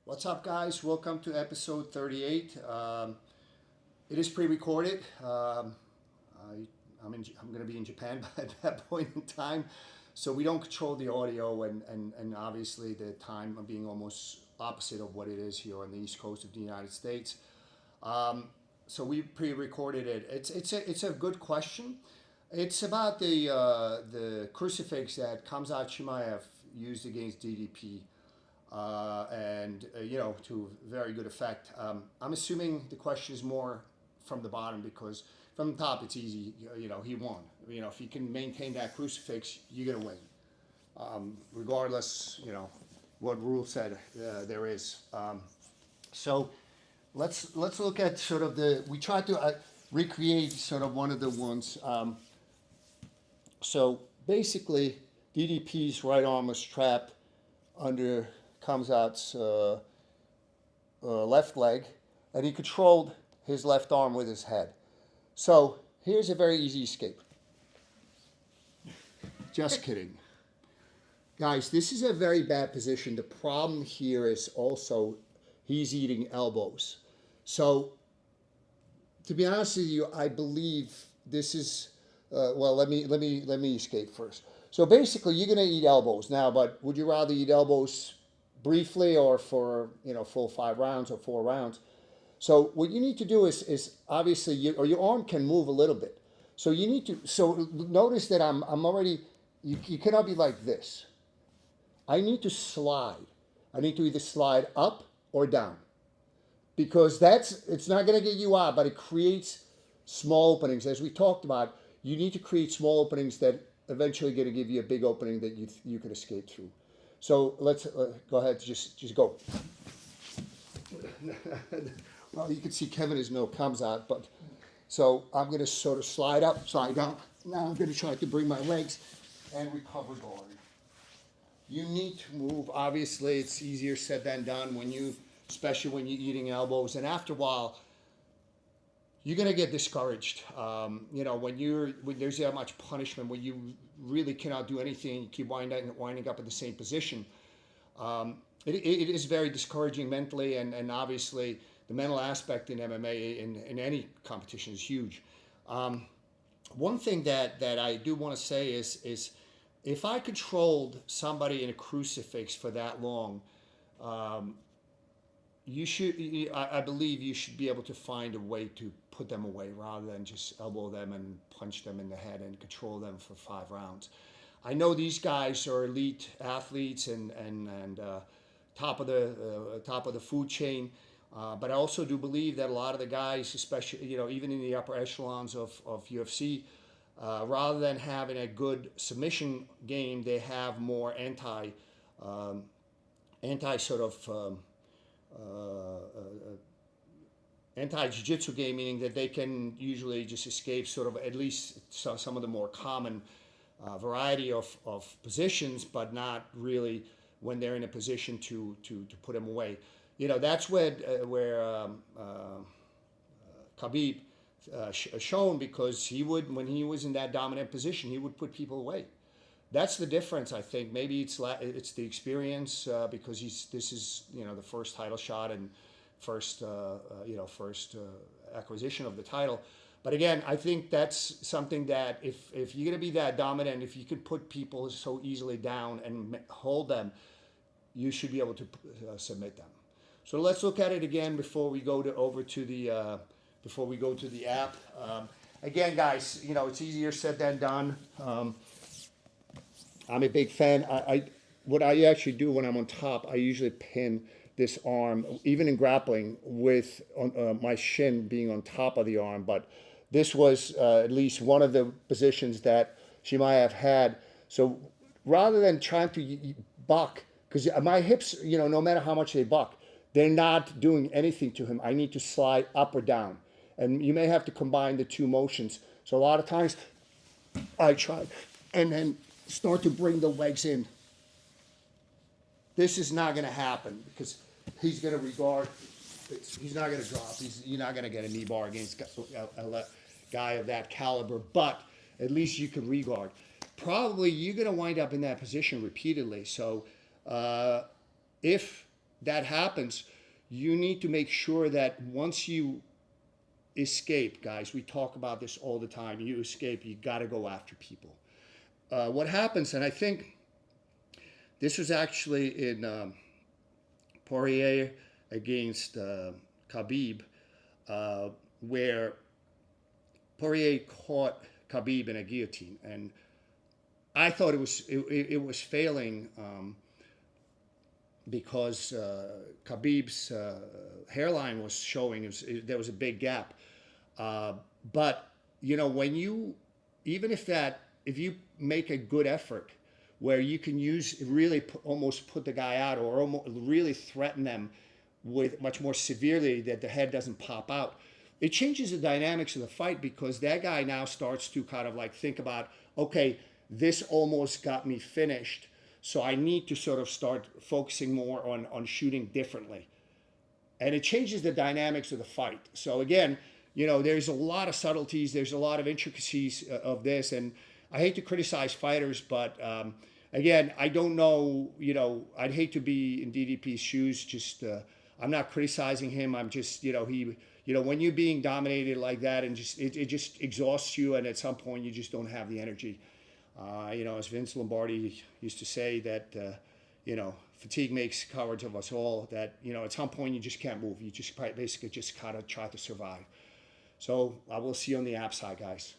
What's up, guys? Welcome to episode 38. It is pre-recorded. I'm going to be in Japan by that point in time, so we don't control the audio, and obviously the time of being almost opposite of what it is here on the East Coast of the United States. So we pre-recorded it. It's a good question. It's about the crucifix that Khamzat used against DDP. To very good effect. I'm assuming the question is more from the bottom because from the top it's easy. He won. If you can maintain that crucifix, you're gonna win, regardless. What rule said there is. So let's look at sort of we tried to recreate sort of one of the ones. So basically, DDP's right arm was trapped under Khamzat's left leg, and he controlled his left arm with his head. So here's a very easy escape. Just kidding. Guys, this is a very bad position. The problem here is also he's eating elbows. So to be honest with you, I believe this is, let me escape first. So basically, you're going to eat elbows now, but would you rather eat elbows briefly or for full 5 rounds or 4 rounds? So what you need to do is obviously your arm can move a little bit. So you need to notice that I'm already you cannot be like this. I need to slide. I need to either slide up or down because it's not going to get you out, but it creates small openings. As we talked about, you need to create small openings that eventually going to give you a big opening that you could escape through. So let's go ahead, just go. Well, you can see Kevin is no Khamzat, but so I'm going to sort of slide up, slide down. Now I'm going to try to bring my legs and recover guard. You need to move. Obviously, it's easier said than done especially when you're eating elbows, and after a while, you're gonna get discouraged. When there's that much punishment, when you really cannot do anything, you keep winding up in the same position. It is very discouraging mentally, and obviously the mental aspect in MMA in any competition is huge. One thing that I do want to say is if I controlled somebody in a crucifix for that long, I believe you should be able to find a way to put them away rather than just elbow them and punch them in the head and control them for 5 rounds. I know these guys are elite athletes and top of the food chain, but I also do believe that a lot of the guys, especially even in the upper echelons of UFC, rather than having a good submission game, they have more anti sort of anti-jiu-jitsu game, meaning that they can usually just escape sort of at least some of the more common variety of positions, but not really when they're in a position to put them away. That's where Khabib shown, because when he was in that dominant position, he would put people away. That's the difference, I think. Maybe it's the experience because this is the first title shot and first acquisition of the title. But again, I think that's something that if you're going to be that dominant, if you can put people so easily down and hold them, you should be able to submit them. So let's look at it again before we go to the app. Again, guys, it's easier said than done. I'm a big fan. What I actually do when I'm on top, I usually pin this arm, even in grappling, with my shin being on top of the arm. But this was at least one of the positions that Chimaev had. So rather than trying to buck, because my hips, no matter how much they buck, they're not doing anything to him. I need to slide up or down. And you may have to combine the two motions. So a lot of times I try and then start to bring the legs in. This is not going to happen because he's going to regard. He's not going to drop. You're not going to get a knee bar against a guy of that caliber. But at least you can regard. Probably you're going to wind up in that position repeatedly. So if that happens, you need to make sure that once you escape, guys, we talk about this all the time, you escape, you got to go after people. What happens, and I think this was actually in Poirier against Khabib, where Poirier caught Khabib in a guillotine, and I thought it was failing because Khabib's hairline was showing. There was a big gap, but you know, when you, even if you make a good effort where you can almost put the guy out, or almost really threaten them with much more severely, that the head doesn't pop out, it changes the dynamics of the fight, because that guy now starts to kind of like think about, okay, this almost got me finished, so I need to sort of start focusing more on shooting differently. And it changes the dynamics of the fight. So again, you know, there's a lot of subtleties, there's a lot of intricacies of this, and I hate to criticize fighters, but again, I don't know, you know, I'd hate to be in DDP's shoes. Just I'm not criticizing him. I'm just, you know, when you're being dominated like that, and it just exhausts you, and at some point you just don't have the energy. You know, as Vince Lombardi used to say, that you know, fatigue makes cowards of us all. That, you know, at some point you just can't move. You just basically just gotta try to survive. So I will see you on the app side, guys.